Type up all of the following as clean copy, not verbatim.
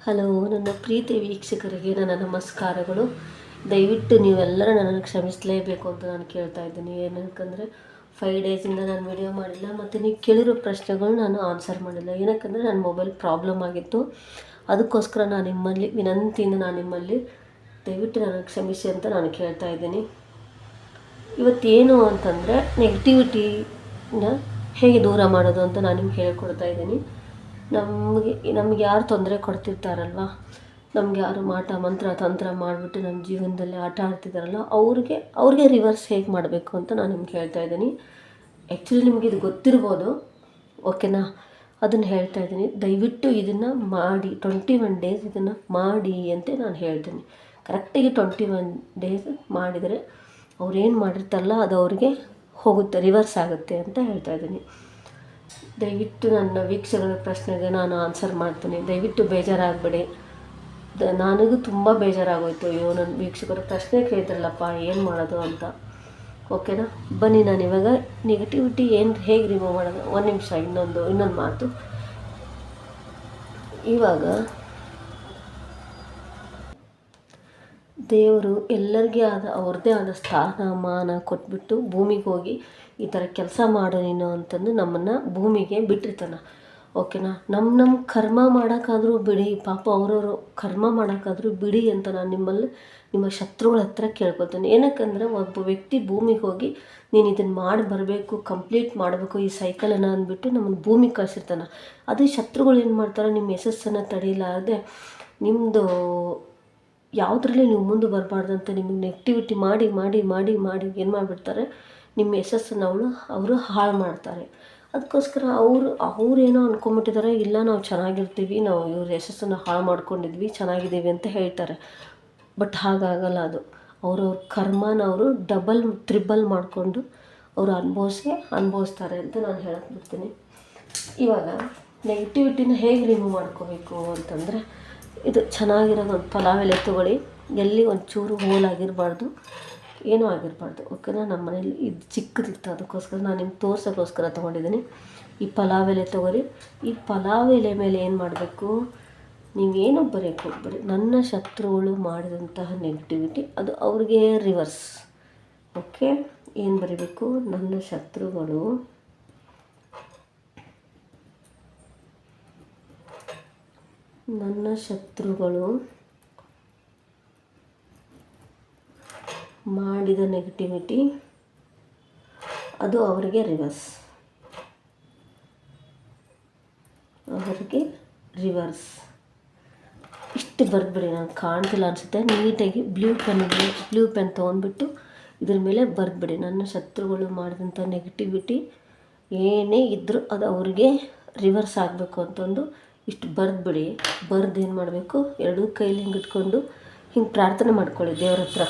Hello, ನನ್ನ ಪ್ರೀತಿ ವೀಕ್ಷಕರಿಗೆ ನನ್ನ ನಮಸ್ಕಾರಗಳು. ದಯವಿಟ್ಟು ನೀವೆಲ್ಲರೂ ನನ್ನನ್ನು ಕ್ಷಮಿಸಲೇಬೇಕು ಅಂತ ನಾನು ಕೇಳ್ತಾ ಇದ್ದೀನಿ. ಏನಕ್ಕಂದರೆ 5 ಡೇಸಿಂದ ನಾನು ವಿಡಿಯೋ ಮಾಡಿಲ್ಲ ಮತ್ತು ನೀವು ಕೇಳಿರೋ ಪ್ರಶ್ನೆಗಳು ನಾನು ಆನ್ಸರ್ ಮಾಡಿಲ್ಲ. ಏನಕ್ಕಂದರೆ ನನ್ನ ಮೊಬೈಲ್ ಪ್ರಾಬ್ಲಮ್ ಆಗಿತ್ತು. ಅದಕ್ಕೋಸ್ಕರ ನಾನು ನಿಮ್ಮಲ್ಲಿ ವಿನಂತಿಯಿಂದ ನಿಮ್ಮಲ್ಲಿ ದಯವಿಟ್ಟು ನನಗೆ ಕ್ಷಮಿಸಿ ಅಂತ ನಾನು ಕೇಳ್ತಾ ಇದ್ದೀನಿ. ಇವತ್ತೇನು ಅಂತಂದರೆ ನೆಗೆಟಿವಿಟಿನ ಹೇಗೆ ದೂರ ಮಾಡೋದು ಅಂತ ನಾನು ನಿಮ್ಗೆ ಹೇಳ್ಕೊಡ್ತಾ ಇದ್ದೀನಿ. ನಮಗೆ ಯಾರು ತೊಂದರೆ ಕೊಡ್ತಿರ್ತಾರಲ್ವ, ನಮಗೆ ಯಾರು ಮಾಟ ಮಂತ್ರ ತಂತ್ರ ಮಾಡಿಬಿಟ್ಟು ನಮ್ಮ ಜೀವನದಲ್ಲಿ ಆಟ ಆಡ್ತಿದ್ದಾರಲ್ಲ, ಅವ್ರಿಗೆ ರಿವರ್ಸ್ ಹೇಗೆ ಮಾಡಬೇಕು ಅಂತ ನಾನು ನಿಮ್ಗೆ ಹೇಳ್ತಾ ಇದ್ದೀನಿ. ಆ್ಯಕ್ಚುಲಿ ನಿಮಗೆ ಇದು ಗೊತ್ತಿರ್ಬೋದು, ಓಕೆನಾ? ಅದನ್ನು ಹೇಳ್ತಾ ಇದ್ದೀನಿ. ದಯವಿಟ್ಟು ಇದನ್ನು ಮಾಡಿ 21 ಡೇಸ್ ಇದನ್ನು ಮಾಡಿ ಅಂತ ನಾನು ಹೇಳ್ತೀನಿ. ಕರೆಕ್ಟಾಗಿ 21 ಡೇಸ್ ಮಾಡಿದರೆ ಅವ್ರೇನು ಮಾಡಿರ್ತಾರಲ್ಲ ಅದು ಅವ್ರಿಗೆ ಹೋಗುತ್ತೆ, ರಿವರ್ಸ್ ಆಗುತ್ತೆ ಅಂತ ಹೇಳ್ತಾ ಇದ್ದೀನಿ. ದಯವಿಟ್ಟು ನನ್ನ ವೀಕ್ಷಕರ ಪ್ರಶ್ನೆಗೆ ನಾನು ಆನ್ಸರ್ ಮಾಡ್ತೀನಿ. ದಯವಿಟ್ಟು ಬೇಜಾರಾಗಬೇಡಿ. ನನಗೂ ತುಂಬ ಬೇಜಾರಾಗೋಯ್ತು. ಅಯ್ಯೋ, ನನ್ನ ವೀಕ್ಷಕರ ಪ್ರಶ್ನೆ ಕೇಳ್ತಾರಲ್ಲಪ್ಪ, ಏನು ಮಾಡೋದು ಅಂತ. ಓಕೆನಾ? ಬನ್ನಿ, ನಾನು ಇವಾಗ ನೆಗೆಟಿವಿಟಿ ಹೇಗೆ ರಿಮೂವ್ ಮಾಡೋದು. ಒಂದು ನಿಮಿಷ, ಇನ್ನೊಂದು ಮಾತು. ಇವಾಗ ದೇವರು ಎಲ್ಲರಿಗೆ ಅವ್ರದ್ದೇ ಆದ ಸ್ಥಾನಮಾನ ಕೊಟ್ಬಿಟ್ಟು ಭೂಮಿಗೆ ಹೋಗಿ ಈ ಥರ ಕೆಲಸ ಮಾಡು ನೀನು ಅಂತಂದು ನಮ್ಮನ್ನು ಭೂಮಿಗೆ ಬಿಟ್ಟಿರ್ತಾನೆ. ಓಕೆನಾ? ನಮ್ಮ ಕರ್ಮ ಮಾಡೋಕ್ಕಾದರೂ ಬಿಡಿ, ಪಾಪ ಅವರವರು ಕರ್ಮ ಮಾಡೋಕ್ಕಾದರೂ ಬಿಡಿ ಅಂತ ನಾನು ನಿಮ್ಮ ಶತ್ರುಗಳ ಹತ್ರ ಕೇಳ್ಕೊತೀನಿ. ಏನಕ್ಕಂದರೆ ಒಬ್ಬ ವ್ಯಕ್ತಿ ಭೂಮಿಗೆ ಹೋಗಿ ನೀನು ಇದನ್ನು ಮಾಡಿ ಬರಬೇಕು, ಕಂಪ್ಲೀಟ್ ಮಾಡಬೇಕು ಈ ಸೈಕಲನ್ನು ಅಂದ್ಬಿಟ್ಟು ನಮ್ಮನ್ನು ಭೂಮಿಗೆ ಕಳಿಸಿರ್ತಾನೆ. ಅದೇ ಶತ್ರುಗಳು ಏನು ಮಾಡ್ತಾರೆ, ನಿಮ್ಮ ಯಶಸ್ಸನ್ನು ತಡೆಯಲಾರದೆ ನಿಮ್ಮದು ಯಾವುದ್ರಲ್ಲಿ ನೀವು ಮುಂದೆ ಬರಬಾರ್ದಂತ ನಿಮಗೆ ನೆಗೆಟಿವಿಟಿ ಮಾಡಿ ಮಾಡಿ ಮಾಡಿ ಮಾಡಿ ಏನು ಮಾಡಿಬಿಡ್ತಾರೆ, ನಿಮ್ಮ ಯಶಸ್ಸನ್ನು ಅವರು ಹಾಳು ಮಾಡ್ತಾರೆ. ಅದಕ್ಕೋಸ್ಕರ ಅವ್ರೇನೋ ಅಂದ್ಕೊಂಬಿಟ್ಟಿದ್ದಾರೆ, ಇಲ್ಲ ನಾವು ಚೆನ್ನಾಗಿರ್ತೀವಿ, ನಾವು ಇವ್ರ ಯಶಸ್ಸನ್ನು ಹಾಳು ಮಾಡ್ಕೊಂಡಿದ್ವಿ, ಚೆನ್ನಾಗಿದ್ದೀವಿ ಅಂತ ಹೇಳ್ತಾರೆ. ಬಟ್ ಹಾಗಾಗಲ್ಲ. ಅದು ಅವ್ರವ್ರ ಕರ್ಮನ ಅವರು ಡಬಲ್ ತ್ರಿಬಲ್ ಮಾಡಿಕೊಂಡು ಅವರು ಅನುಭವಿಸ್ತಾರೆ ಅಂತ ನಾನು ಹೇಳಕ್ಕೆ ಬಿಡ್ತೀನಿ. ಇವಾಗ ನೆಗೆಟಿವಿಟಿನ ಹೇಗೆ ರಿಮೂವ್ ಮಾಡ್ಕೋಬೇಕು ಅಂತಂದರೆ, ಇದು ಚೆನ್ನಾಗಿರೋದು ಒಂದು ಪಲಾವ್ ಎಲೆ ತೊಗೊಳ್ಳಿ. ಎಲ್ಲಿ ಒಂಚೂರು ಹೋಲಾಗಿರಬಾರ್ದು, ಏನೂ ಆಗಿರಬಾರ್ದು. ಓಕೆನಾ? ನಮ್ಮ ಮನೇಲಿ ಇದು ಚಿಕ್ಕದಿತ್ತು, ಅದಕ್ಕೋಸ್ಕರ ನಾನು ನಿಮ್ಗೆ ತೋರ್ಸೋಕ್ಕೋಸ್ಕರ ತೊಗೊಂಡಿದ್ದೀನಿ. ಈ ಪಲಾವ್ ಎಲೆ ತೊಗೊಳ್ಳಿ. ಈ ಪಲಾವ್ ಎಲೆ ಮೇಲೆ ಏನು ಮಾಡಬೇಕು, ನೀವೇನು ಬರೆಯೋಕ್ಕೆ ಹೋಗ್ಬೇಡಿ. ನನ್ನ ಶತ್ರುಗಳು ಮಾಡಿದಂತಹ ನೆಗೆಟಿವಿಟಿ ಅದು ಅವ್ರಿಗೆ ರಿವರ್ಸ್. ಓಕೆ? ಏನು ಬರೀಬೇಕು, ನನ್ನ ಶತ್ರುಗಳು ಮಾಡಿದ ನೆಗೆಟಿವಿಟಿ ಅದು ಅವರಿಗೆ ರಿವರ್ಸ್. ಇಷ್ಟು ಬರೆದ್ಬಿಡಿ. ನನಗೆ ಕಾಣ್ತಿಲ್ಲ ಅನಿಸುತ್ತೆ, ನೀಟಾಗಿ ಬ್ಲೂ ಪೆನ್ ತೊಗೊಂಡ್ಬಿಟ್ಟು ಇದ್ರ ಮೇಲೆ ಬರೆದ್ಬಿಡಿ. ನನ್ನ ಶತ್ರುಗಳು ಮಾಡಿದಂಥ ನೆಗೆಟಿವಿಟಿ ಏನೇ ಇದ್ದರೂ ಅದು ಅವ್ರಿಗೆ ರಿವರ್ಸ್ ಆಗಬೇಕು ಅಂತಂದು ಇಷ್ಟು ಬರೆದ್ಬಿಡಿ. ಏನು ಮಾಡಬೇಕು, ಎರಡೂ ಕೈಲಿ ಹಿಂಗೆ ಇಟ್ಕೊಂಡು ಹಿಂಗೆ ಪ್ರಾರ್ಥನೆ ಮಾಡ್ಕೊಳ್ಳಿ ದೇವ್ರ ಹತ್ರ.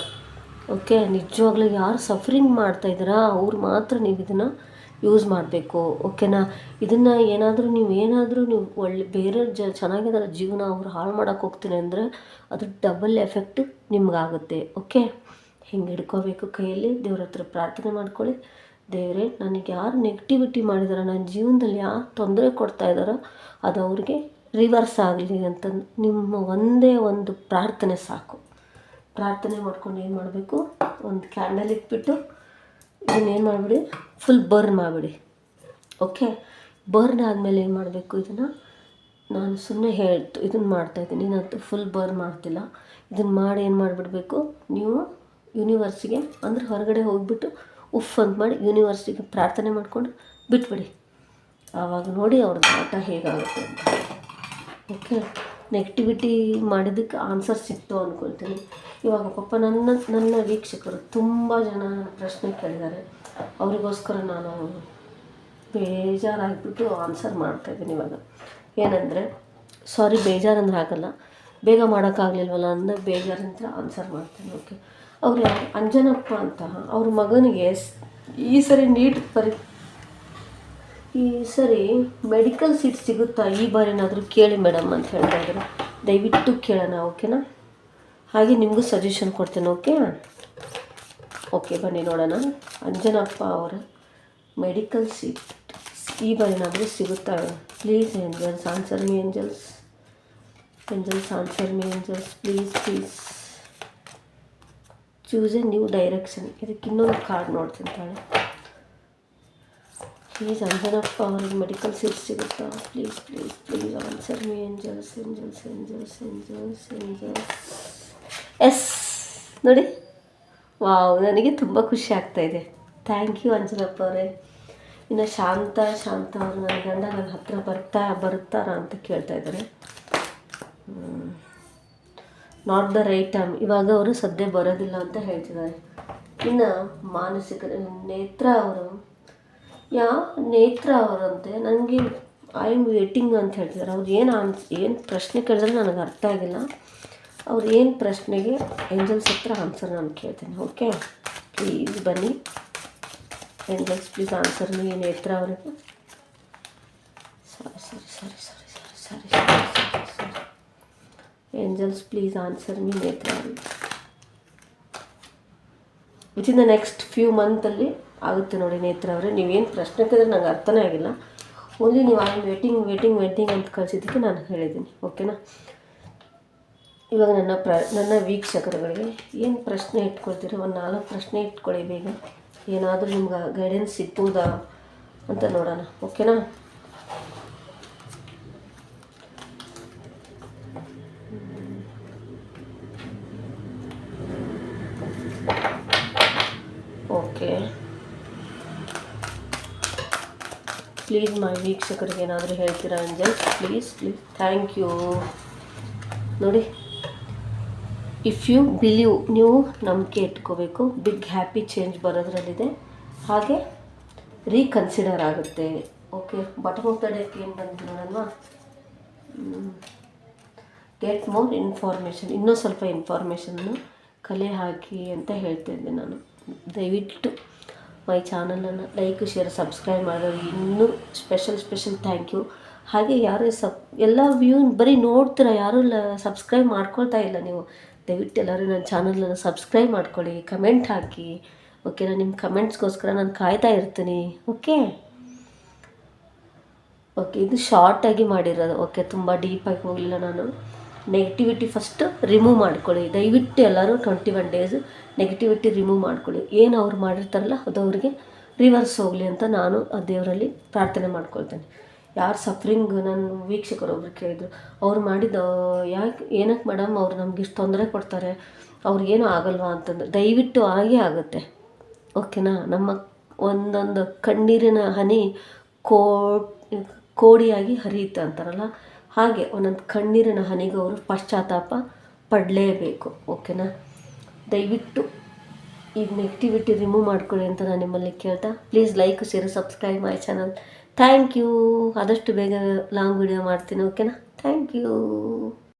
ಓಕೆ? ನಿಜವಾಗ್ಲೂ ಯಾರು ಸಫರಿಂಗ್ ಮಾಡ್ತಾಯಿದ್ದೀರಾ ಅವ್ರು ಮಾತ್ರ ನೀವು ಇದನ್ನು ಯೂಸ್ ಮಾಡಬೇಕು. ಓಕೆನಾ? ಇದನ್ನು ನೀವು ಒಳ್ಳೆ ಬೇರೆಯವ್ರು ಚೆನ್ನಾಗಿದ್ದಾರೆ ಜೀವನ, ಅವ್ರು ಹಾಳು ಮಾಡೋಕ್ಕೆ ಹೋಗ್ತೀನಿ ಅಂದರೆ ಅದು ಡಬಲ್ ಎಫೆಕ್ಟ್ ನಿಮ್ಗಾಗುತ್ತೆ. ಓಕೆ? ಹಿಂಗೆ ಹಿಡ್ಕೋಬೇಕು ಕೈಯಲ್ಲಿ, ದೇವ್ರ ಹತ್ರ ಪ್ರಾರ್ಥನೆ ಮಾಡ್ಕೊಳ್ಳಿ. ದೇವರೇ, ನನಗೆ ಯಾರು ನೆಗೆಟಿವಿಟಿ ಮಾಡಿದಾರೋ, ನನ್ನ ಜೀವನದಲ್ಲಿ ಯಾರು ತೊಂದರೆ ಕೊಡ್ತಾ ಇದ್ದಾರೋ ಅದು ಅವ್ರಿಗೆ ರಿವರ್ಸ್ ಆಗಲಿ ಅಂತ ನಿಮ್ಮ ಒಂದೇ ಒಂದು ಪ್ರಾರ್ಥನೆ ಸಾಕು. ಪ್ರಾರ್ಥನೆ ಮಾಡ್ಕೊಂಡು ಏನು ಮಾಡಬೇಕು, ಒಂದು ಕ್ಯಾಂಡಲ್ ಇಟ್ಬಿಟ್ಟು ಇದನ್ನೇನು ಮಾಡಿಬಿಡಿ, ಫುಲ್ ಬರ್ನ್ ಮಾಡಿಬಿಡಿ. ಓಕೆ? ಬರ್ನ್ ಆದಮೇಲೆ ಏನು ಮಾಡಬೇಕು, ಇದನ್ನು ನಾನು ಸುಮ್ಮನೆ ಇದನ್ನು ಮಾಡ್ತಾಯಿದ್ದೀನಿ, ನಾನು ಫುಲ್ ಬರ್ನ್ ಮಾಡ್ತಿಲ್ಲ. ಇದನ್ನು ಮಾಡಿ ಏನು ಮಾಡಿಬಿಡ್ಬೇಕು, ನೀವು ಯೂನಿವರ್ಸಿಗೆ ಅಂದರೆ ಹೊರಗಡೆ ಹೋಗಿಬಿಟ್ಟು ಉಫ್ ಅಂತ ಮಾಡಿ ಯೂನಿವರ್ಸಿಗೆ ಪ್ರಾರ್ಥನೆ ಮಾಡಿಕೊಂಡು ಬಿಟ್ಬಿಡಿ. ಆವಾಗ ನೋಡಿ ಅವ್ರದ್ದು ಆಟ ಹೇಗಾಗುತ್ತೆ ಅಂತ. ಓಕೆ? ನೆಗೆಟಿವಿಟಿ ಮಾಡಿದ್ದಕ್ಕೆ ಆನ್ಸರ್ ಸಿಕ್ತು ಅಂದ್ಕೊಳ್ತೀನಿ. ಇವಾಗ ಪಾಪ ನನ್ನ ವೀಕ್ಷಕರು ತುಂಬ ಜನ ಪ್ರಶ್ನೆ ಕೇಳಿದ್ದಾರೆ. ಅವರಿಗೋಸ್ಕರ ನಾನು ಬೇಜಾರಾಗಿಬಿಟ್ಟು ಆನ್ಸರ್ ಮಾಡ್ತಾಯಿದ್ದೀನಿ ಇವಾಗ. ಏನಂದರೆ, ಸಾರಿ, ಬೇಜಾರಂದ್ರೆ ಆಗಲ್ಲ, ಬೇಗ ಮಾಡೋಕ್ಕಾಗಲಿಲ್ವಲ್ಲ ಅಂದರೆ ಬೇಜಾರಂತ ಆನ್ಸರ್ ಮಾಡ್ತೀನಿ. ಓಕೆ? ಅವರು ಅಂಜನಪ್ಪ ಅಂತ ಅವ್ರ ಮಗನಿಗೆ ಈ ಸರಿ ಮೆಡಿಕಲ್ ಸೀಟ್ ಸಿಗುತ್ತಾ ಈ ಬಾರಿನಾದರೂ ಕೇಳಿ ಮೇಡಮ್ ಅಂತ ಹೇಳ್ತಾ ಇದ್ದಾರೆ. ದಯವಿಟ್ಟು ಕೇಳೋಣ. ಓಕೆನಾ? ಹಾಗೆ ನಿಮಗೂ ಸಜೆಷನ್ ಕೊಡ್ತೇನೆ. ಓಕೆ, ಬನ್ನಿ ನೋಡೋಣ. ಅಂಜನಪ್ಪ ಅವರ ಮೆಡಿಕಲ್ ಸೀಟ್ ಈ ಬಾರಿನಾದರೂ ಸಿಗುತ್ತಾ? Please angels, answer me angels. Angels answer me angels please choose a new direction. ಇದಕ್ಕೆ ಇನ್ನೊಂದು ಕಾರ್ಡ್ ನೋಡ್ತೀನಿ ತಾಳೆ. ಪ್ಲೀಸ್ ಅಂಜನಪ್ಪ ಅವ್ರಿಗೆ ಮೆಡಿಕಲ್ ಸೀಟ್ ಸಿಗುತ್ತಾ? Please answer me angels. Yes ನೋಡಿ, ವಾವ್, ನನಗೆ ತುಂಬ ಖುಷಿ ಆಗ್ತಾಯಿದೆ. ಥ್ಯಾಂಕ್ ಯು ಅಂಜನಪ್ಪ ಅವರೇ. ಇನ್ನು ಶಾಂತ ಅವರು ನನ್ನ ಗಂಡ ನನ್ನ ಹತ್ರ ಬರುತ್ತಾರಾ ಅಂತ ಕೇಳ್ತಾ ಇದ್ದಾರೆ. Not the right time. ಇವಾಗ ಅವರು ಸದ್ಯ ಬರೋದಿಲ್ಲ ಅಂತ ಹೇಳ್ತಿದ್ದಾರೆ. ಇನ್ನು ಮಾನಸಿಕ ನೇತ್ರ ಅವರಂತೆ ನನಗೆ ಐ ಆಮ್ ವೇಟಿಂಗ್ ಅಂತ ಹೇಳ್ತಿದ್ದಾರೆ. ಅವ್ರು ಏನು ಪ್ರಶ್ನೆ ಕೇಳಿದ್ರೆ ನನಗೆ ಅರ್ಥ ಆಗಿಲ್ಲ. ಅವ್ರು ಏನು ಪ್ರಶ್ನೆಗೆ ಏಂಜಲ್ಸ್ ಹತ್ರ ಆನ್ಸರ್ ನಾನು ಕೇಳ್ತೀನಿ. ಓಕೆ, ಪ್ಲೀಸ್ ಬನ್ನಿ ಏಂಜಲ್ಸ್, ಪ್ಲೀಸ್ ಆನ್ಸರ್ ಮೀ ನೇತ್ರ ಅವರಿಗೆ. ಸಾರಿ ಏಂಜಲ್ಸ್, ಪ್ಲೀಸ್ ಆನ್ಸರ್ ಮೀ ನೇತ್ರ ಅವರಿಗೆ. ವಿತಿನ್ ದ ನೆಕ್ಸ್ಟ್ ಫ್ಯೂ ಮಂತಲ್ಲಿ ಆಗುತ್ತೆ ನೋಡಿ ನೇತ್ರ ಅವರೇ. ನೀವೇನು ಪ್ರಶ್ನೆ ಕೇಳಿದ್ರೆ ನಂಗೆ ಅರ್ಥನೇ ಆಗಿಲ್ಲ. ಓನ್ಲಿ ನೀವು ಐ ಆಮ್ ವೇಟಿಂಗ್ ಅಂತ ಕಳಿಸಿದ್ದಕ್ಕೆ ನಾನು ಹೇಳಿದ್ದೀನಿ. ಓಕೆನಾ? ಇವಾಗ ನನ್ನ ವೀಕ್ಷಕರುಗಳಿಗೆ ಏನು ಪ್ರಶ್ನೆ ಇಟ್ಕೊಳ್ತೀರೋ ಒಂದು 4 ಪ್ರಶ್ನೆ ಇಟ್ಕೊಳ್ಳಿ ಬೇಗ. ಏನಾದರೂ ನಿಮ್ಗೆ ಗೈಡೆನ್ಸ್ ಸಿಗ್ಬೋದಾ ಅಂತ ನೋಡೋಣ. ಓಕೆನಾ? ಓಕೆ, ಪ್ಲೀಸ್ ಮೈ ವೀಕ್ಷಕರಿಗೆ ಏನಾದರೂ ಹೇಳ್ತೀರಾ ಏಂಜಲ್ಸ್? Please thank you. ನೋಡಿ, ಇಫ್ ಯು ಬಿಲೀವ್, ನೀವು ನಂಬಿಕೆ ಇಟ್ಕೋಬೇಕು. ಬಿಗ್ ಹ್ಯಾಪಿ ಚೇಂಜ್ ಬರೋದ್ರಲ್ಲಿದೆ. ಹಾಗೆ ರೀಕನ್ಸಿಡರ್ ಆಗುತ್ತೆ. Okay, bottom of the deck ಏನು ಬಂತು ನೋಡಲ್ವಾ? Get more information. ಇನ್ನೂ ಸ್ವಲ್ಪ ಇನ್ಫಾರ್ಮೇಷನ್ನು ಕಲೆ ಹಾಕಿ ಅಂತ ಹೇಳ್ತಿದ್ದೆ ನಾನು. ದಯವಿಟ್ಟು ಮೈ ಚಾನಲನ್ನು ಲೈಕ್, ಶೇರ್, ಸಬ್ಸ್ಕ್ರೈಬ್ ಮಾಡೋರು ಇನ್ನೂ ಸ್ಪೆಷಲ್ ಥ್ಯಾಂಕ್ ಯು. ಹಾಗೆ ಯಾರು ಎಲ್ಲ ವ್ಯೂ ಬರೀ ನೋಡ್ತೀರ, ಯಾರೂ ಸಬ್ಸ್ಕ್ರೈಬ್ ಮಾಡ್ಕೊಳ್ತಾ ಇಲ್ಲ. ನೀವು ದಯವಿಟ್ಟು ಎಲ್ಲರೂ ನನ್ನ ಚಾನಲನ್ನು ಸಬ್ಸ್ಕ್ರೈಬ್ ಮಾಡ್ಕೊಳ್ಳಿ, ಕಮೆಂಟ್ ಹಾಕಿ. ಓಕೆನಾ? ನಿಮ್ಮ ಕಮೆಂಟ್ಸ್ಗೋಸ್ಕರ ನಾನು ಕಾಯ್ತಾ ಇರ್ತೀನಿ. ಓಕೆ, ಇದು ಶಾರ್ಟಾಗಿ ಮಾಡಿರೋದು. ಓಕೆ, ತುಂಬ ಡೀಪಾಗಿ ಹೋಗಲಿಲ್ಲ ನಾನು. ನೆಗೆಟಿವಿಟಿ ಫಸ್ಟು ರಿಮೂವ್ ಮಾಡ್ಕೊಳ್ಳಿ ದಯವಿಟ್ಟು. ಎಲ್ಲರೂ 21 ಡೇಸ್ ನೆಗೆಟಿವಿಟಿ ರಿಮೂವ್ ಮಾಡ್ಕೊಳ್ಳಿ. ಏನು ಅವ್ರು ಮಾಡಿರ್ತಾರಲ್ಲ ಅದು ಅವ್ರಿಗೆ ರಿವರ್ಸ್ ಹೋಗಲಿ ಅಂತ ನಾನು ಆ ದೇವರಲ್ಲಿ ಪ್ರಾರ್ಥನೆ ಮಾಡ್ಕೊಳ್ತೇನೆ. ಯಾರು ಸಫರಿಂಗ್, ನನ್ನ ವೀಕ್ಷಕರೊಬ್ರು ಕೇಳಿದ್ರು, ಅವ್ರು ಮಾಡಿದ್ದು ಏನಕ್ಕೆ ಮೇಡಮ್ ಅವ್ರು ನಮ್ಗೆ ಇಷ್ಟು ತೊಂದರೆ ಕೊಡ್ತಾರೆ, ಅವ್ರಿಗೇನು ಆಗಲ್ವಾ ಅಂತಂದು. ದಯವಿಟ್ಟು ಆಗೇ ಆಗುತ್ತೆ. ಓಕೆನಾ? ನಮ್ಮ ಒಂದೊಂದು ಕಣ್ಣೀರಿನ ಹನಿ ಕೋಡಿಯಾಗಿ ಹರಿಯುತ್ತೆ ಅಂತಾರಲ್ಲ, ಹಾಗೆ ಒಂದೊಂದು ಕಣ್ಣೀರಿನ ಹನಿಗೂ ಅವರು ಪಶ್ಚಾತ್ತಾಪ ಪಡಲೇಬೇಕು. ಓಕೆನಾ? ದಯವಿಟ್ಟು ಈಗ ನೆಗೆಟಿವಿಟಿ ರಿಮೂವ್ ಮಾಡ್ಕೊಳ್ಳಿ ಅಂತ ನಾನು ನಿಮ್ಮಲ್ಲಿ ಕೇಳ್ತಾ, please like, share, subscribe my channel. Thank you. ಆದಷ್ಟು ಬೇಗ ಲಾಂಗ್ ವಿಡಿಯೋ ಮಾಡ್ತೀನಿ. ಓಕೆನಾ? Thank you.